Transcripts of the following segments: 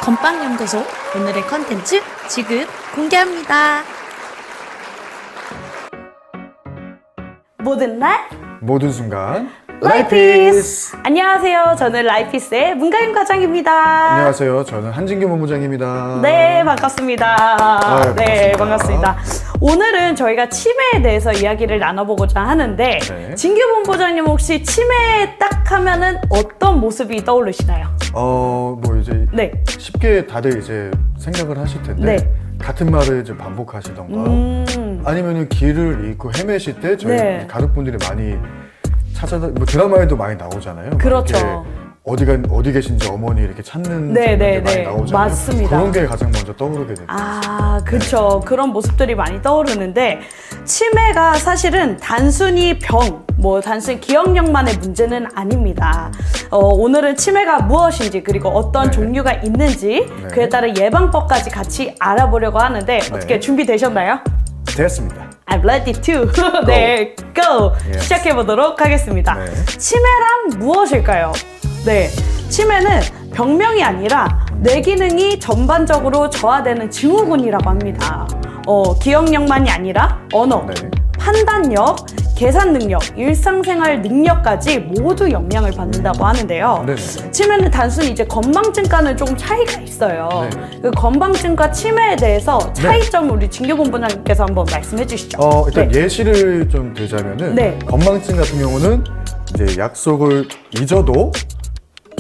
건빵연구소 오늘의 컨텐츠 지금 공개합니다. 모든 날 모든 순간 라이피스! 안녕하세요. 저는 라이피스의 문가윤 과장입니다. 안녕하세요. 저는 한진규 본부장입니다. 네, 반갑습니다. 네, 반갑습니다. 오늘은 저희가 치매에 대해서 이야기를 나눠보고자 하는데 네. 진규 본부장님 혹시 치매 딱 하면은 어떤 모습이 떠오르시나요? 뭐 이제 네. 쉽게 다들 이제 생각을 하실 텐데 네. 같은 말을 이제 반복하시던가 아니면은 길을 잃고 헤매실 때 저희 네. 가족분들이 많이 뭐 드라마에도 많이 나오잖아요. 그렇죠. 어디 계신지 어머니 이렇게 찾는 네, 장면들 네, 많이 네. 나오잖아요. 맞습니다. 그런 게 가장 먼저 떠오르게 됩니다. 아, 그쵸. 그런 모습들이 많이 떠오르는데 치매가 사실은 단순히 단순히 기억력만의 문제는 아닙니다. 오늘은 치매가 무엇인지 그리고 어떤 네. 종류가 있는지 네. 그에 따른 예방법까지 같이 알아보려고 하는데 어떻게 준비되셨나요? 됐습니다. I'm ready to. 네, go! Yes. 시작해보도록 하겠습니다. 네. 치매란 무엇일까요? 네, 치매는 병명이 아니라 뇌 기능이 전반적으로 저하되는 증후군이라고 합니다. 기억력만이 아니라 언어, 네. 판단력, 계산 능력, 일상생활 능력까지 모두 영향을 받는다고 하는데요. 네네. 치매는 단순히 이제 건망증과는 조금 차이가 있어요. 네. 그 건망증과 치매에 대해서 차이점을 우리 진규 본부장님께서 한번 말씀해 주시죠. 일단 네. 예시를 좀 들자면은 네. 건망증 같은 경우는 이제 약속을 잊어도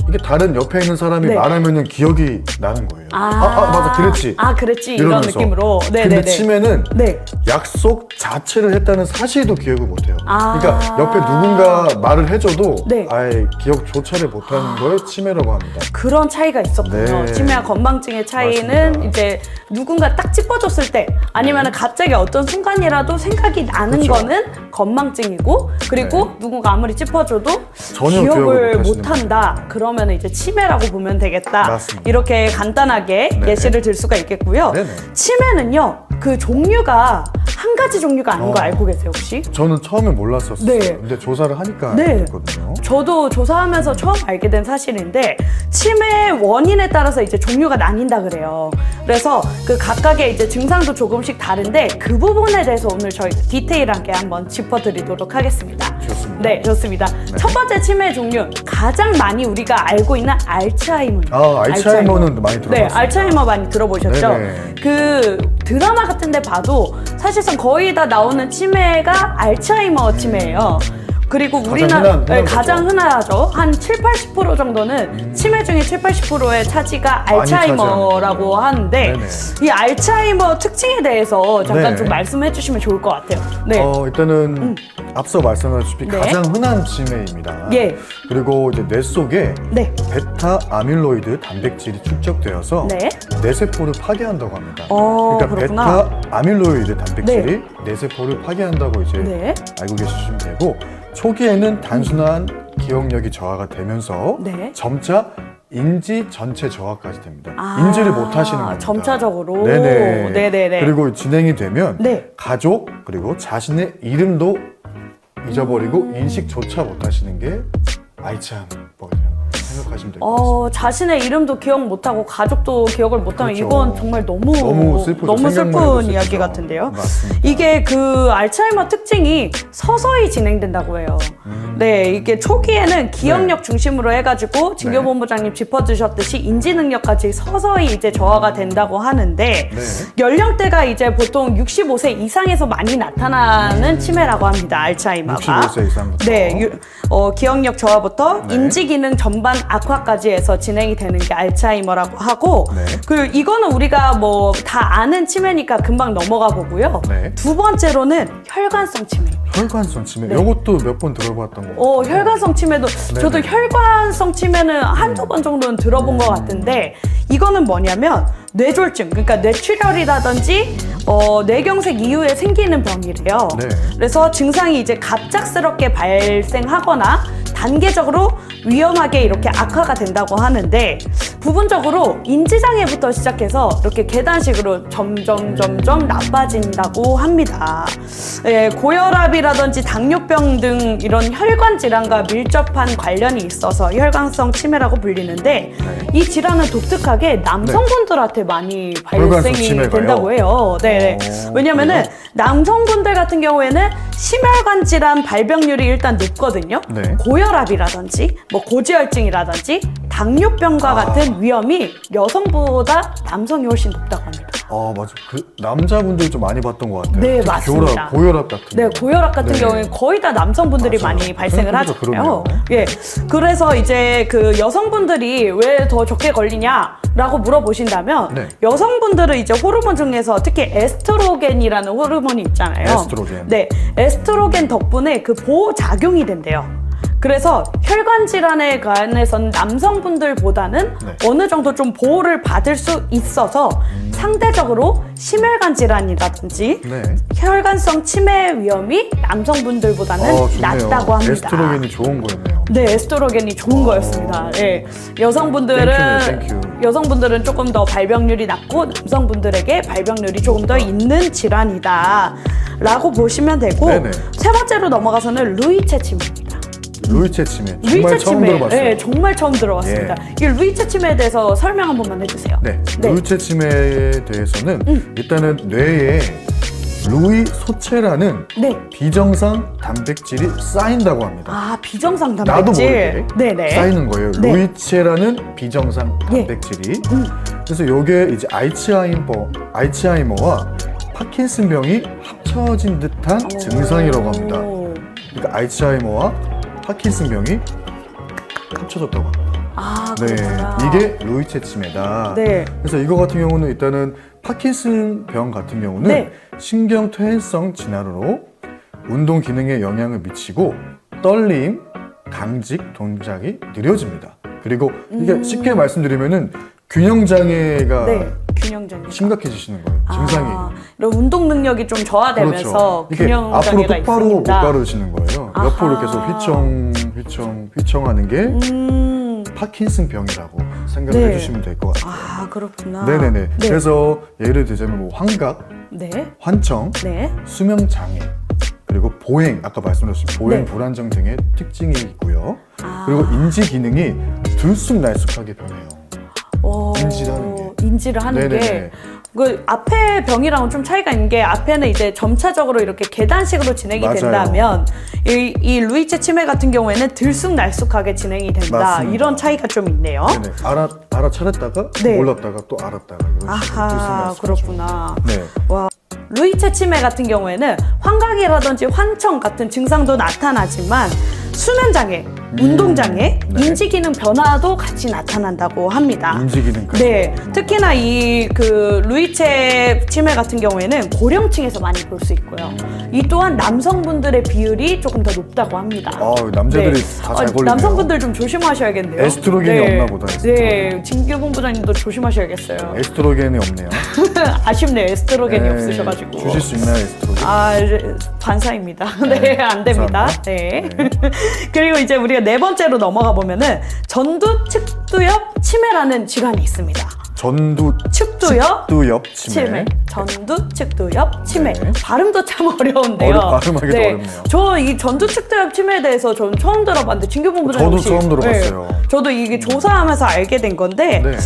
이게 다른 옆에 있는 사람이 네. 말하면은 기억이 나는 거예요. 맞아, 그랬지. 그랬지. 이런 이러면서. 느낌으로. 네, 근데 네, 네. 치매는 네. 약속 자체를 했다는 사실도 기억을 못해요. 아. 그러니까 옆에 누군가 말을 해줘도 네. 아예 기억조차를 못하는 걸 치매라고 합니다. 그런 차이가 있었군요. 네. 치매와 건망증의 차이는 맞습니다. 이제 누군가 딱 짚어줬을 때 아니면 갑자기 어떤 순간이라도 생각이 나는 그쵸. 거는 건망증이고 그리고 네. 누군가 아무리 짚어줘도 전혀 기억을 기억을 못한다. 그러면 이제 치매라고 보면 되겠다. 맞습니다. 이렇게 간단하게 네. 예시를 들 수가 있겠고요. 네네. 치매는요. 그 종류가 한 가지 종류가 아닌 거 알고 계세요 혹시? 저는 처음에 몰랐었어요. 네. 근데 조사를 하니까 네. 알겠거든요. 저도 조사하면서 처음 알게 된 사실인데 치매 원인에 따라서 이제 종류가 나뉜다 그래요. 그래서 그 각각의 이제 증상도 조금씩 다른데 그 부분에 대해서 오늘 저희가 디테일하게 한번 짚어드리도록 하겠습니다. 좋습니다. 네, 좋습니다. 첫 번째 치매 종류 가장 많이 우리가 알고 있는 알츠하이머. 알츠하이머는 많이 들어봤어요. 네, 알츠하이머 많이 들어보셨죠? 네네. 그 드라마 같은 데 봐도 사실상 거의 다 나오는 치매가 알츠하이머 치매예요. 그리고 우리나라 흔한 가장 거죠. 흔하죠. 한 70~80% 정도는 치매 중에 70~80%의 차지가 알츠하이머라고 하는데 네네. 이 알츠하이머 특징에 대해서 잠깐 네. 좀 말씀해 주시면 좋을 것 같아요. 네. 일단은 앞서 말씀하셨다시피 네. 가장 흔한 치매입니다. 예. 그리고 이제 뇌 속에 네. 베타 아밀로이드 단백질이 축적되어서 네. 뇌세포를 파괴한다고 합니다. 그렇구나. 베타 아밀로이드 단백질이 뇌세포를 파괴한다고 이제 네. 알고 계시면 되고 초기에는 단순한 기억력이 저하가 되면서 네. 점차 인지 전체 저하까지 됩니다. 인지를 못 하시는 겁니다. 점차적으로. 네네. 네네네. 그리고 진행이 되면 네. 가족 그리고 자신의 이름도 잊어버리고 인식조차 못 하시는 게 알츠하이머라고 생각하시면 될 것 같습니다. 자신의 이름도 기억 못하고 가족도 기억을 못하면 그렇죠. 이건 정말 너무 슬프죠. 너무 생각만 해도 슬픈 슬프죠. 이야기 같은데요. 맞습니다. 이게 그 알츠하이머 특징이 서서히 진행된다고 해요. 네, 이게 초기에는 기억력 중심으로 해가지고 진교 네. 본부장님 짚어주셨듯이 인지 능력까지 서서히 이제 저하가 된다고 하는데 네. 연령대가 이제 보통 65세 이상에서 많이 나타나는 치매라고 합니다. 알츠하이머가. 65세 이상부터. 네, 기억력 저하부터 네. 인지 기능 전반 악화까지 해서 진행이 되는 게 알츠하이머라고 하고 네. 그리고 이거는 우리가 뭐 다 아는 치매니까 금방 넘어가 보고요. 네. 두 번째로는 혈관성 치매입니다. 혈관성 치매. 네. 이것도 몇 번 들어봤던 것 같아요. 혈관성 치매도 저도 혈관성 치매는 한두 번 정도는 들어본 것 같은데 이거는 뭐냐면 뇌졸중, 그러니까 뇌출혈이라든지 뇌경색 이후에 생기는 병이래요. 네. 그래서 증상이 이제 갑작스럽게 발생하거나 단계적으로 위험하게 이렇게 악화가 된다고 하는데 부분적으로 인지장애부터 시작해서 이렇게 계단식으로 점점 나빠진다고 합니다. 예, 고혈압이라든지 당뇨병 등 이런 혈관 질환과 밀접한 관련이 있어서 혈관성 치매라고 불리는데 이 질환은 독특하게 남성분들한테 많이 혈관성 발생이 치매가요? 된다고 해요. 네. 왜냐면은 남성분들 같은 경우에는 심혈관 질환 발병률이 일단 높거든요. 네. 고혈압이라든지 뭐 고지혈증이라든지 당뇨병과 같은 위험이 여성보다 남성이 훨씬 높다고 합니다. 아 맞아. 그 남자분들이 좀 많이 봤던 것 같아요. 네, 특히 맞습니다. 고혈압 같은. 네, 거. 고혈압 같은 네. 경우에 거의 다 남성분들이 맞아요. 많이 발생을 생각해보니까 하잖아요. 그러네요. 예. 그래서 이제 그 여성분들이 왜 더 적게 걸리냐라고 물어보신다면 네. 여성분들은 이제 호르몬 중에서 특히 에스트로겐이라는 호르몬이 있잖아요. 에스트로겐. 네. 에스트로겐 덕분에 그 보호 작용이 된대요. 그래서 혈관 질환에 관해서는 남성분들보다는 네. 어느 정도 좀 보호를 받을 수 있어서 상대적으로 심혈관 질환이라든지 네. 혈관성 치매 위험이 남성분들보다는 좋네요. 낮다고 합니다. 에스트로겐이 좋은 거였네요. 네, 에스트로겐이 좋은 거였습니다. 예. 여성분들은 땡큐. 여성분들은 조금 더 발병률이 낮고 남성분들에게 발병률이 조금 더 있는 질환이다라고 보시면 되고 네네. 세 번째로 넘어가서는 루이체 치매입니다. 루이체 치매. 정말 루이체 처음 치매, 들어봤어요. 네, 정말 처음 들어봤습니다. 이 루이체 치매에 대해서 설명 한 번만 해주세요. 네. 루이체 치매에 대해서는 일단은 뇌에 루이소체라는 네. 비정상 단백질이 쌓인다고 합니다. 아, 비정상 나도 단백질. 모르게 네네. 쌓이는 거예요. 네. 루이체라는 비정상 예. 단백질이. 그래서 요게 이제 알츠하이머와 파킨슨병이 합쳐진 듯한 증상이라고 합니다. 오. 그러니까 알츠하이머와 파킨슨병이 합쳐졌다고 합니다. 아, 네, 그렇구나. 이게 루이체 치매다. 네. 그래서 이거 같은 경우는 일단은 파킨슨병 같은 경우는 네. 신경 퇴행성 질환으로 운동 기능에 영향을 미치고 떨림, 강직, 동작이 느려집니다. 그리고 이게 쉽게 말씀드리면은 균형 장애가 네. 균형 장애. 심각해지시는 거예요. 증상이. 이런 운동 능력이 좀 저하되면서 그렇죠. 이게 균형 앞으로 장애가 똑바로 못 있습니다. 가르시는 거예요. 옆으로 계속 휘청하는 게 파킨슨병이라고 생각을 네. 해주시면 될 것 같아요. 아, 그렇구나. 네네네. 네. 그래서 예를 들자면 뭐 환각, 네. 환청, 네. 수면 장애, 그리고 보행, 아까 말씀드렸듯이 보행 네. 불안정 등의 특징이 있고요. 아. 그리고 인지 기능이 들쑥날쑥하게 변해요. 어, 인지를 하는 게. 인지를 하는 네네네. 게. 그 앞에 병이랑은 좀 차이가 있는 게 앞에는 이제 점차적으로 이렇게 계단식으로 진행이 맞아요. 된다면 이 루이체 치매 같은 경우에는 들쑥날쑥하게 진행이 된다. 맞습니다. 이런 차이가 좀 있네요. 네네. 알아차렸다가 네. 몰랐다가 또 알았다가 이런 식으로 아하, 들쑥날쑥하죠. 그렇구나. 네. 와. 루이체 치매 같은 경우에는 환각이라든지 환청 같은 증상도 나타나지만 수면 장애, 운동 장애, 네. 인지 기능 변화도 같이 나타난다고 합니다. 인지 기능까지. 네, 특히나 이 그 루이체 치매 같은 경우에는 고령층에서 많이 볼 수 있고요. 이 또한 남성분들의 비율이 조금 더 높다고 합니다. 남자들이 다 잘 걸리네요. 남성분들 좀 조심하셔야겠네요. 에스트로겐이 없나 보다, 네, 진규 본부장님도 조심하셔야겠어요. 에스트로겐이 없네요. 아쉽네요, 에스트로겐이 네. 없으셔가지고. 주실 수 있나요, 에스트로겐? 반사입니다. 네, 안 됩니다. 감사합니다. 네. 네. 그리고 이제 우리가 네 번째로 넘어가 보면은 전두 측두엽 치매라는 질환이 있습니다. 측두엽 치매. 전두 측두엽 치매. 네. 발음도 참 어려운데요. 발음하기도 어렵네요. 저 이 전두 측두엽 치매에 대해서 저는 처음 들어봤는데 진규 본부장님 저도 혹시- 처음 들어봤어요. 네. 저도 이게 조사하면서 알게 된 건데 네.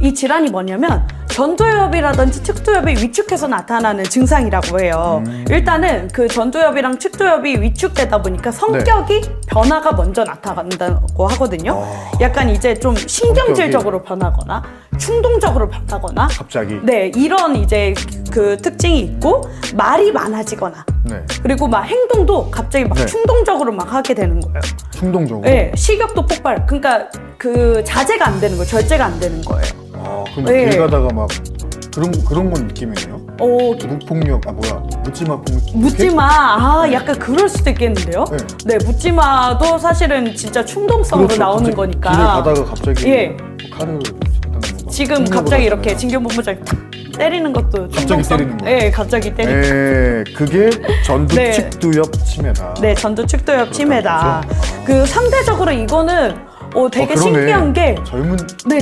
이 질환이 뭐냐면 전두엽이라든지 측두엽이 위축해서 나타나는 증상이라고 해요. 일단은 그 전두엽이랑 측두엽이 위축되다 보니까 성격이 변화가 먼저 나타난다고 하거든요. 약간 이제 좀 신경질적으로 변하거나 충동적으로 변하거나 갑자기. 네, 이런 이제 그 특징이 있고 말이 많아지거나 네. 그리고 막 행동도 갑자기 막 네. 충동적으로 막 하게 되는 거예요. 충동적으로. 네, 식욕도 폭발. 그러니까 그 자제가 안 되는 거예요. 절제가 안 되는 거예요. 그럼 네. 길 가다가 막 그런 건 느낌이네요. 무폭력, 묻지마 폭력. 묻지마. 약간 그럴 수도 있겠는데요. 네. 네, 묻지마도 사실은 진짜 충동성으로 그렇죠. 나오는 갑자기 거니까. 길을 가다가 갑자기 예. 뭐 칼을 지금 갑자기 이렇게 진경 본부장이 탁 때리는 것도 갑자기 때리는 거예요? 네, 갑자기 때리는 거. 네, 그게 전두측두엽 치매다. 네, 전두측두엽 치매다. 거죠? 그 상대적으로 이거는 되게 그러네. 신기한 게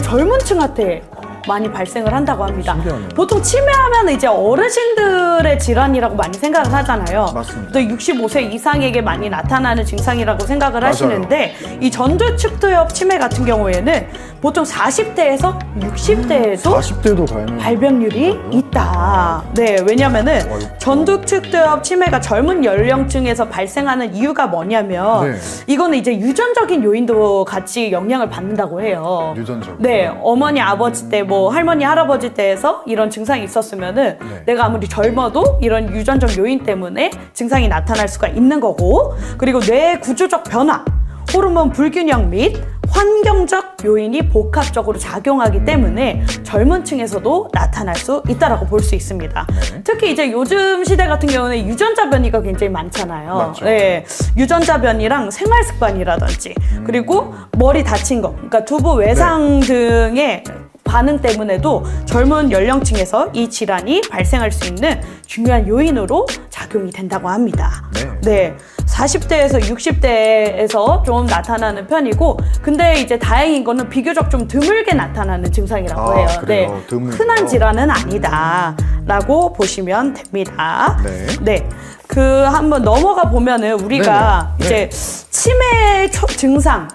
젊은 층한테 많이 발생을 한다고 합니다. 신기하네요. 보통 치매하면 이제 어르신들의 질환이라고 많이 생각을 하잖아요. 맞습니다. 또 65세 이상에게 많이 나타나는 증상이라고 생각을 맞아요. 하시는데 이 전두측두엽 치매 같은 경우에는 보통 40대에서 60대에도 40대도 가면 발병률이 있다. 네, 왜냐면은 어이구. 전두측두엽 치매가 젊은 연령층에서 발생하는 이유가 뭐냐면 네. 이거는 이제 유전적인 요인도 같이 영향을 받는다고 해요. 유전적. 네, 어머니, 아버지 때, 뭐 할머니, 할아버지 때에서 이런 증상이 있었으면은 네. 내가 아무리 젊어도 이런 유전적 요인 때문에 증상이 나타날 수가 있는 거고, 그리고 뇌의 구조적 변화, 호르몬 불균형 및 환경적 요인이 복합적으로 작용하기 때문에 젊은 층에서도 나타날 수 있다라고 볼 수 있습니다. 네. 특히 이제 요즘 시대 같은 경우는 유전자 변이가 굉장히 많잖아요. 맞죠. 네, 유전자 변이랑 생활 습관이라든지 그리고 머리 다친 거, 그러니까 두부 외상 등의 반응 때문에도 젊은 연령층에서 이 질환이 발생할 수 있는 중요한 요인으로 작용이 된다고 합니다. 네. 40대에서 60대에서 좀 나타나는 편이고, 근데 이제 다행인 거는 비교적 좀 드물게 나타나는 증상이라고 해요. 그래요? 드물게요? 흔한 질환은 아니다라고 보시면 됩니다. 네. 그 한번 넘어가 보면은 우리가 네네. 이제 치매 증상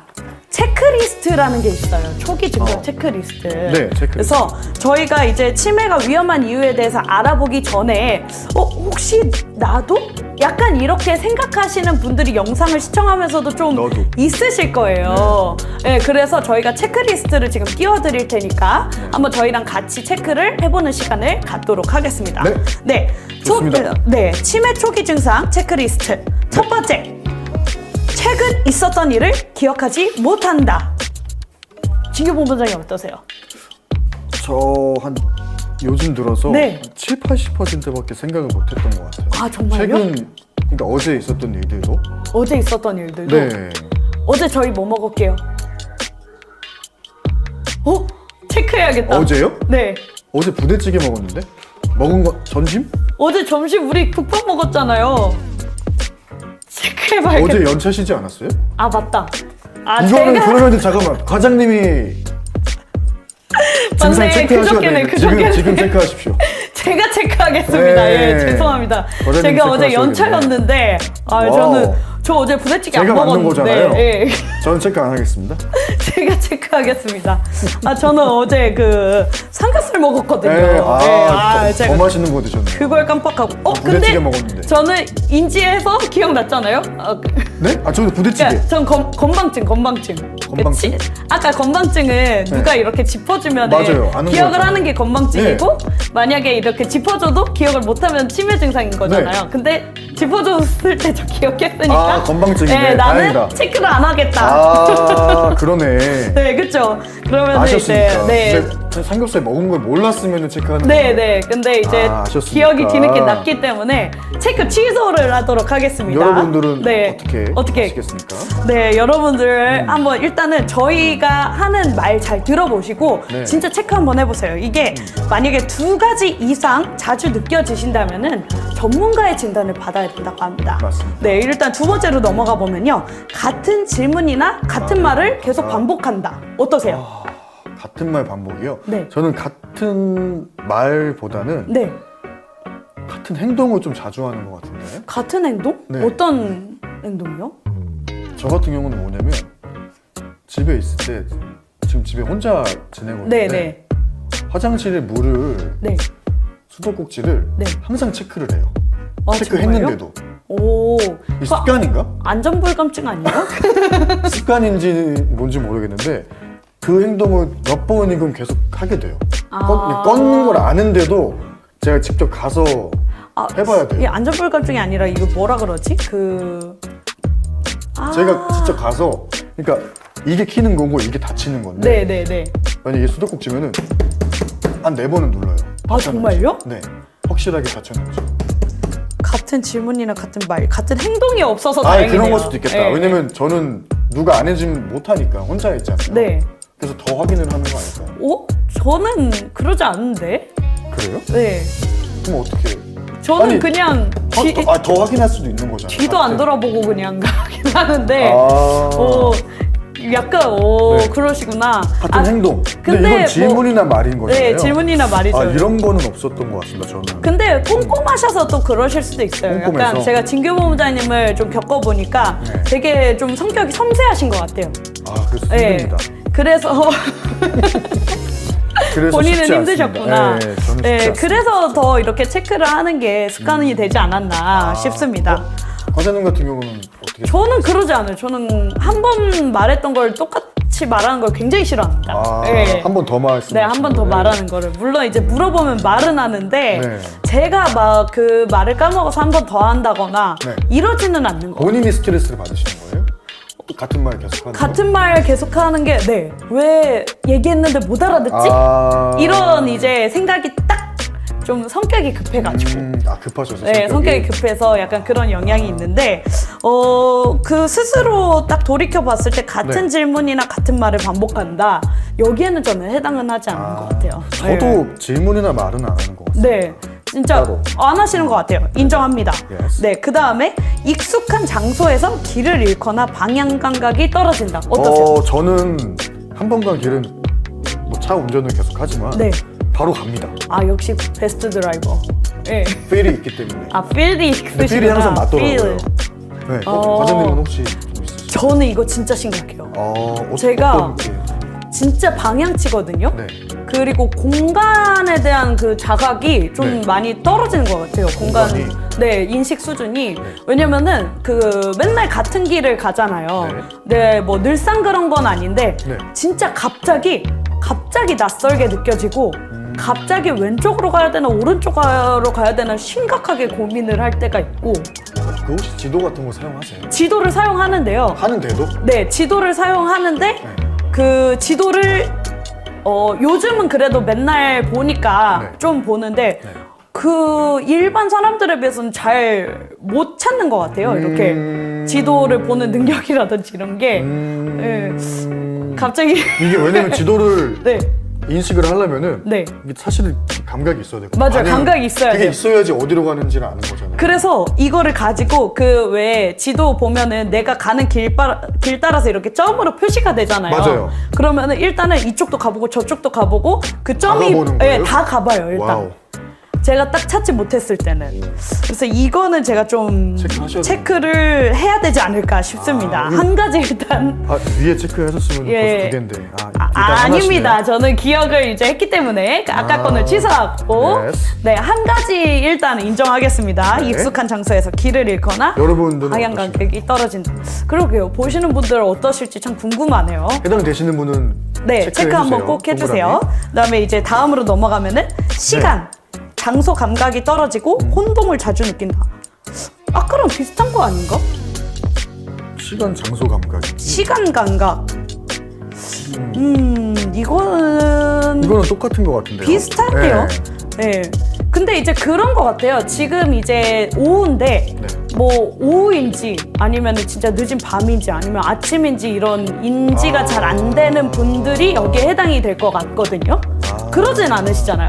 체크리스트라는 게 있어요. 초기 증상 체크리스트. 네, 체크리스트. 그래서 저희가 이제 치매가 위험한 이유에 대해서 알아보기 전에 혹시 나도? 약간 이렇게 생각하시는 분들이 영상을 시청하면서도 좀 너도. 있으실 거예요. 네, 그래서 저희가 체크리스트를 지금 띄워드릴 테니까 한번 저희랑 같이 체크를 해보는 시간을 갖도록 하겠습니다. 네. 좋습니다. 치매 초기 증상 체크리스트. 첫 번째, 최근 있었던 일을 기억하지 못한다. 진규 본부장님 어떠세요? 저 한 요즘 들어서 네. 7, 80%밖에 생각을 못했던 것 같아요. 아, 정말요? 최근, 그러니까 어제 있었던 일들도. 어제 있었던 일들도? 네. 어제 저희 뭐 먹을게요? 체크해야겠다. 어제요? 네. 어제 부대찌개 먹었는데? 먹은 거 점심? 어제 점심 우리 국밥 먹었잖아요. 체크해봐야겠다. 어제 연차 쉬지 않았어요? 아, 맞다. 아, 이거는 제가 그러면 과장님이 증상 맞네. 체크하셔야 그저께네, 돼요. 지금 체크하십시오. 제가 체크하겠습니다. 네. 예, 죄송합니다. 과장님 제가 어제 체크하셔야겠네요. 연차였는데, 와우. 저 어제 부대찌개 안 제가 만든 먹었는데, 거잖아요. 예. 저는 체크 안 하겠습니다. 제가 체크하겠습니다. 저는 어제 그 삼겹살 먹었거든요. 네, 더 제가 맛있는 거 드셨네요. 그걸 깜빡하고. 부대찌개 근데 먹었는데. 저는 인지해서 기억났잖아요. 네? 저도 부대찌개. 그러니까 전 건방증. 건방증? 아까 건방증은 누가 이렇게 짚어주면 맞아요. 아는 기억을 거죠. 하는 게 건방증이고 만약에 이렇게 짚어줘도 기억을 못하면 치매 증상인 거잖아요. 네. 근데 짚어줬을 때 저 기억했으니까 건방증이네. 네, 나는 다행이다. 체크를 안 하겠다. 그러네. 네, 그쵸. 그러면 아셨으니까. 이제 근데 삼겹살 먹은 걸 몰랐으면 체크하는 네. 근데 이제 아셨으니까. 기억이 뒤늦게 났기 때문에 체크 취소를 하도록 하겠습니다. 여러분들은 네. 어떻게 하시겠습니까? 네, 여러분들 한번 일단은 저희가 하는 말 잘 들어보시고 네. 진짜 체크 한번 해보세요. 이게 만약에 2가지 이상 자주 느껴지신다면은 전문가의 진단을 받아야 된다고 합니다. 맞습니다. 네, 일단 두 번째로 넘어가 보면요. 같은 질문이나 같은 말을 계속 반복한다. 어떠세요? 같은 말 반복이요? 네. 저는 같은 말보다는 네. 같은 행동을 좀 자주 하는 것 같은데. 같은 행동? 네. 어떤 행동이요? 저 같은 경우는 뭐냐면 집에 있을 때 지금 집에 혼자 지내고 있는데 네. 화장실에 물을 네. 수도꼭지를 네. 항상 체크를 해요. 아, 체크했는데도. 오. 이 습관인가? 안전불감증 아니에요? 습관인지 뭔지 모르겠는데 그 행동을 몇 번이건 계속 하게 돼요. 껐는 걸 아는데도 제가 직접 가서 해봐야 돼요. 이게 안전불감증이 아니라 이거 뭐라 그러지? 제가 직접 가서 그러니까 이게 키는 거고 이게 닫히는 건데 네네네. 만약에 이게 수도꼭지면은 한 4번은 눌러요. 아, 정말요? 네. 확실하게 닫혀놓죠. 같은 질문이나 같은 말, 같은 행동이 없어서 다행이네요. 그런 걸 수도 있겠다. 네. 왜냐면 저는 누가 안 해주면 못하니까 혼자 있잖아요. 네. 그래서 더 확인을 하는 거 아닐까요? 저는 그러지 않은데? 그래요? 네. 그럼 어떻게? 저는 아니, 그냥 더 확인할 수도 있는 거잖아요. 뒤도 안 돌아보고 그냥 가긴 하는데 아. 약간 네. 그러시구나. 같은 행동. 근데 근데 이건 뭐- 질문이나 말인 거잖아요. 네, 질문이나 말이죠. 아, 이런 거는 없었던 것 같습니다. 저는. 근데 꼼꼼하셔서 또 그러실 수도 있어요. 약간 꼼꼼해서? 제가 진규 본부장님을 좀 겪어보니까 네. 되게 좀 성격이 섬세하신 것 같아요. 아, 그래서 네. 힘듭니다. 그래서 그래서 본인은 쉽지 힘드셨구나. 않습니다. 네, 저는 쉽지 네, 않습니다. 그래서 더 이렇게 체크를 하는 게 습관이 되지 않았나 싶습니다. 과장님 같은 경우는 어떻게? 저는 그러지 않아요. 저는 한 번 말했던 걸 똑같이 말하는 걸 굉장히 싫어합니다. 아, 네. 한 번 더 말씀. 네, 한 번 더 말하는 거를. 물론 이제 물어보면 말은 하는데 네. 제가 막 그 말을 까먹어서 한 번 더 한다거나 네. 이러지는 않는 거예요. 본인이 스트레스를 받으시는 거예요? 같은 말 계속 하는 같은 말 계속 하는 게 네, 왜 얘기했는데 못 알아듣지? 이런 이제 생각이 딱 좀 성격이 급해가지고 급하셔서. 네, 성격이 급해서 약간 그런 영향이 있는데 그 스스로 딱 돌이켜 봤을 때 같은 네. 질문이나 같은 말을 반복한다. 여기에는 저는 해당은 하지 않는 것 같아요. 저도 질문이나 말은 안 하는 것 같습니다. 네. 진짜 따로. 안 하시는 것 같아요. 인정합니다. Yes. 네, 그 다음에 익숙한 장소에서 길을 잃거나 방향 감각이 떨어진다. 어떠세요? 저는 한 번 간 길은 뭐 차 운전을 계속 하지만 네. 바로 갑니다. 아, 역시 베스트 드라이버. 네. 필이 있기 때문에. 아, 필이 근데 있으시구나. 필이 항상 맞더라고요. 필. 네. 과장님은 혹시 좀 있으세요? 저는 이거 진짜 심각해요. 제가 어떤 게? 진짜 방향치거든요. 네. 그리고 공간에 대한 그 자각이 좀 네. 많이 떨어지는 것 같아요. 공간이? 네, 인식 수준이. 네. 왜냐면은 그 맨날 같은 길을 가잖아요. 네, 뭐 늘상 그런 건 아닌데 네. 진짜 갑자기 낯설게 느껴지고 갑자기 왼쪽으로 가야 되나 오른쪽으로 가야 되나 심각하게 고민을 할 때가 있고 그 혹시 지도 같은 거 사용하세요? 지도를 사용하는데요. 하는데도? 네, 지도를 사용하는데 네. 그 지도를 요즘은 그래도 맨날 보니까 네. 좀 보는데 네. 그 일반 사람들에 비해서는 잘 못 찾는 것 같아요. 이렇게 지도를 보는 능력이라든지 이런 게 네. 갑자기 이게 왜냐면 지도를 네. 인식을 하려면은 네. 이게 사실은 감각이 있어야 되고 맞아요. 감각이 있어야 그게 돼요. 있어야지 어디로 가는지를 아는 거잖아요. 그래서 이거를 가지고 그 왜 지도 보면은 내가 가는 길 따라서 이렇게 점으로 표시가 되잖아요. 맞아요. 그러면은 일단은 이쪽도 가보고 저쪽도 가보고 그 점이 가보는 예, 거예요? 다 가봐요 일단. 와우. 제가 딱 찾지 못했을 때는. 그래서 이거는 제가 좀 체크하셔야 체크를 해야 되지 않을까 싶습니다. 아, 한 가지 일단. 위에 체크하셨으면 예. 벌써 두 개인데. 일단 아닙니다. 하나씩이네요. 저는 기억을 이제 했기 때문에 아까 거는 취소하고 Yes. 네, 한 가지 일단 인정하겠습니다. 네. 익숙한 장소에서 길을 잃거나 여러분들은 방향 어떠신가요? 감각이 떨어진다. 그러게요. 보시는 분들 어떠실지 참 궁금하네요. 해당되시는 분은 네, 체크 한번 꼭 해주세요. 그다음에 이제 다음으로 넘어가면은 시간, 장소 감각이 떨어지고 혼동을 자주 느낀다. 아까랑 비슷한 거 아닌가? 시간, 장소 감각. 시간 감각. 이거는 이거는 똑같은 것 같은데요. 비슷하네요. 네. 근데 이제 그런 것 같아요. 지금 이제 오후인데 네. 뭐 오후인지 아니면 진짜 늦은 밤인지 아니면 아침인지 이런 인지가 잘 안 되는 분들이 여기에 해당이 될 것 같거든요. 그러진 않으시잖아요.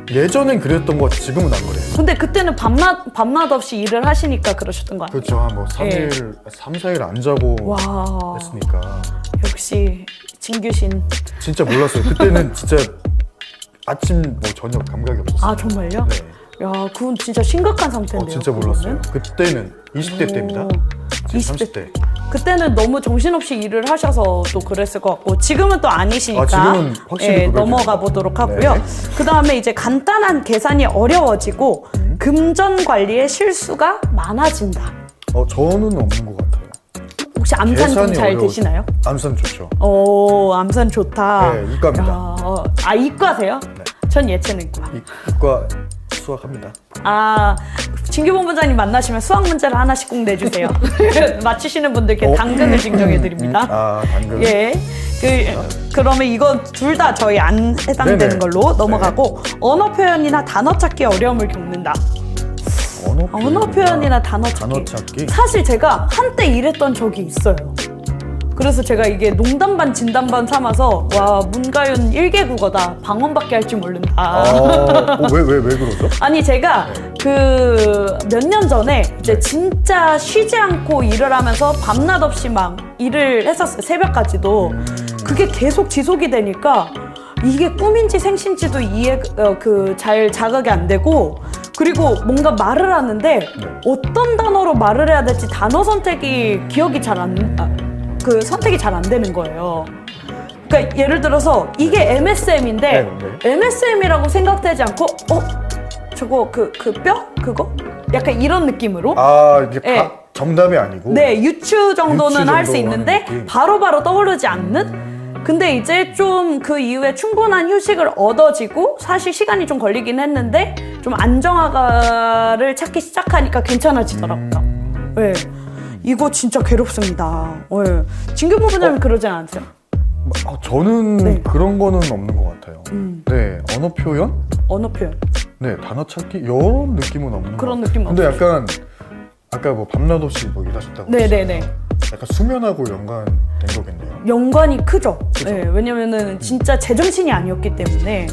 예전엔 그랬던 것 같아요. 지금은 안 그래요. 근데 그때는 밤낮 없이 일을 하시니까 그러셨던 거 아니에요? 그렇죠. 한 뭐 3일, 3, 4일 안 자고 와, 했으니까. 역시 진규신. 진짜 몰랐어요. 그때는 진짜 아침, 뭐 저녁 감각이 없었어요. 아, 정말요? 네. 야, 그건 진짜 심각한 상태인데요. 진짜 몰랐어요. 그때는 20대 때입니다. 지금 20대 30대. 그때는 너무 정신없이 일을 하셔서 또 그랬을 것 같고 지금은 또 아니시니까 지금은 확실히 구별돼요. 넘어가 보도록 하고요. 네. 그 다음에 이제 간단한 계산이 어려워지고 금전 관리에 실수가 많아진다. 저는 없는 것 같아요. 혹시 암산 좀 계산이 잘 어려워. 되시나요? 암산 좋죠. 오, 암산 좋다. 네, 이과입니다. 야, 이과세요? 네. 전 예체능과. 이과 수학합니다. 진규 본부장님 만나시면 수학 문제를 하나씩 꼭 내주세요. 맞히시는 분들께 당근을 증정해드립니다. 당근. 예. 그러면 이건 둘 다 저희 안 해당되는 네네. 걸로 넘어가고 언어 표현이나 단어 찾기 어려움을 겪는다. 언어 표현이나 단어 찾기. 단어 찾기. 사실 제가 한때 이랬던 적이 있어요. 그래서 제가 이게 농담 반 진담 반 삼아서 와 문가윤 1개 국어다. 방언밖에 할 줄 모른다. 왜 그러죠? 아니 제가 그 몇 년 전에 이제 진짜 쉬지 않고 일을 하면서 밤낮 없이 막 일을 했었어요. 새벽까지도. 그게 계속 지속이 되니까 이게 꿈인지 생신지도 잘 자각이 안 되고, 그리고 뭔가 말을 하는데 어떤 단어로 말을 해야 될지 단어 선택이 기억이 선택이 잘 안 되는 거예요. 그러니까 예를 들어서 이게 MSM인데 MSM이라고 생각되지 않고 저거 그 뼈? 그거? 약간 이런 느낌으로. 이게 네. 정답이 아니고. 네, 유추 정도는 할 수 정도 있는데 하는 느낌. 바로바로 떠오르지 않는? 근데 이제 좀 그 이후에 충분한 휴식을 얻어지고 사실 시간이 좀 걸리긴 했는데 좀 안정화를 찾기 시작하니까 괜찮아지더라고요. 네. 이거 진짜 괴롭습니다. 네. 진규모 부장님 그러지 않으세요? 저는 네. 그런 거는 없는 것 같아요. 네, 언어 표현? 언어 표현. 네, 단어 찾기 이런 느낌은 없는 그런 것 느낌 같아요. 근데 약간 아까 뭐 밤낮 없이 뭐 일하셨다고 네네네. 했잖아요. 약간 수면하고 연관된 거겠네요. 연관이 크죠. 네, 왜냐면은 진짜 제정신이 아니었기 때문에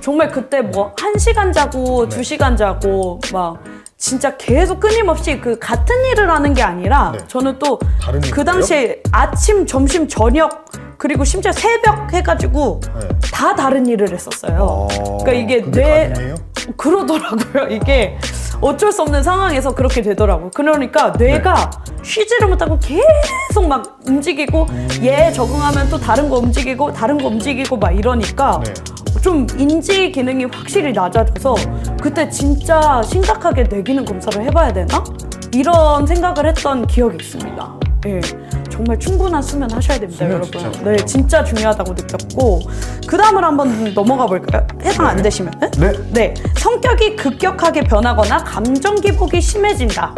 정말 그때 뭐 1시간 자고 2시간 자고 막 진짜 계속 끊임없이 그 같은 일을 하는 게 아니라 네. 저는 또 다른 그 일이에요? 당시에 아침, 점심, 저녁 그리고 심지어 새벽 해가지고 네. 다 다른 일을 했었어요. 그러니까 이게 그게 가능해요? 그러더라고요. 이게 어쩔 수 없는 상황에서 그렇게 되더라고요. 그러니까 뇌가 쉬지를 못하고 계속 막 움직이고 얘 적응하면 또 다른 거 움직이고 다른 거 움직이고 막 이러니까 네. 좀 인지 기능이 확실히 낮아져서 그때 진짜 심각하게 뇌 기능 검사를 해봐야 되나? 이런 생각을 했던 기억이 있습니다. 예. 정말 충분한 수면 하셔야 됩니다, 수면 여러분. 진짜 네, 중요하고. 진짜 중요하다고 느꼈고, 그 다음으로 한번 넘어가 볼까요? 해당 안 되시면? 네. 네. 성격이 급격하게 변하거나 감정 기복이 심해진다.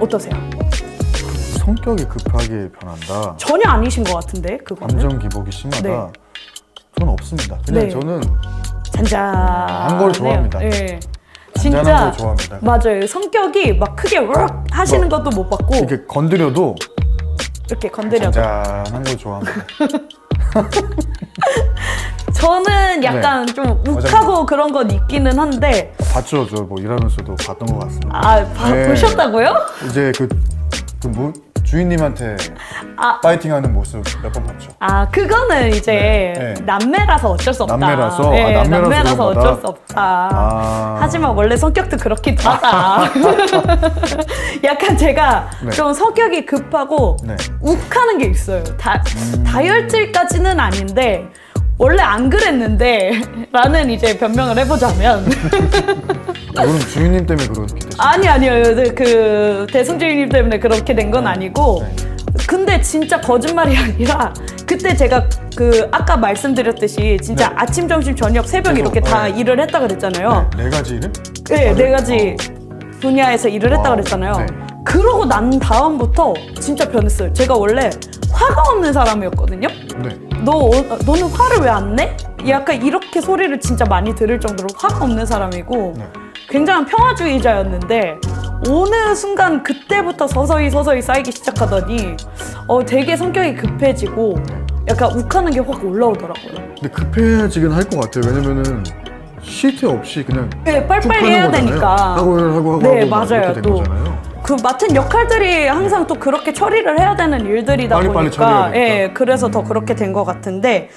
어떠세요? 성격이 급하게 변한다. 전혀 아니신 것 같은데, 그거는? 감정 기복이 심하다. 네. 저는 없습니다. 그냥 네. 저는 잔잔한 걸 좋아합니다. 네. 잔잔한 진짜 걸 좋아합니다. 맞아요. 성격이 막 크게 으악 하시는 뭐, 것도 못 봤고 이렇게 건드려도 이렇게 건드려도 잔잔한 걸 좋아합니다. 저는 약간 좀 욱하고 그런 건 있기는 한데 봤죠, 저 뭐 일하면서도 봤던 것 같습니다. 네. 보셨다고요? 이제 주인님한테 파이팅하는 모습 몇 번 봤죠. 그거는 이제 네. 남매라서 어쩔 수 없다. 남매라서? 네, 남매라서 남매라서 그런 어쩔 거다? 수 없다. 하지만 원래 성격도 그렇기도 하다. 약간 제가 네. 좀 성격이 급하고 네. 욱하는 게 있어요. 다혈질까지는 아닌데 원래 안 그랬는데 라는 이제 변명을 해보자면 그럼 주인님 때문에 그렇게 됐어요. 아니요. 그 대승주인님 때문에 그렇게 된 건 아니고 네. 근데 진짜 거짓말이 아니라 그때 제가 그 아까 말씀드렸듯이 진짜 네. 아침, 점심, 저녁, 새벽 계속, 이렇게 다 네. 일을 했다 그랬잖아요. 네 가지 일을? 네, 네 가지 분야에서 일을 했다 그랬잖아요. 네. 그러고 난 다음부터 진짜 변했어요. 제가 원래 화가 없는 사람이었거든요. 네. 너는 화를 왜 안 내? 약간 이렇게 소리를 진짜 많이 들을 정도로 화가 없는 사람이고 네. 굉장한 평화주의자였는데 어느 순간 그때부터 서서히 쌓이기 시작하더니 되게 성격이 급해지고 약간 욱하는 게 확 올라오더라고요. 근데 급해지긴 할 것 같아요. 왜냐면은 쉴 새 없이 그냥 네, 쭉 빨리빨리 하는 해야 거잖아요. 되니까. 하고 네, 막 맞아요. 이렇게 된 또. 거잖아요. 그 맡은 역할들이 항상 또 그렇게 처리를 해야 되는 일들이다 빨리빨리 보니까 처리해야 되니까. 예, 그래서 더 그렇게 된 것 같은데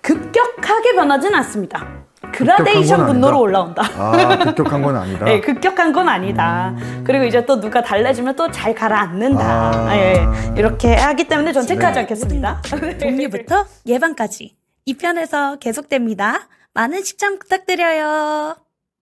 급격하게 변하진 않습니다. 그라데이션 건 분노로 아니다. 올라온다. 급격한 건 아니다. 네, 급격한 건 아니다. 그리고 이제 또 누가 달래주면 또 잘 가라앉는다. 예, 이렇게 하기 때문에 전 체크하지 않겠습니다. 종류부터 예방까지 2편에서 계속됩니다. 많은 시청 부탁드려요.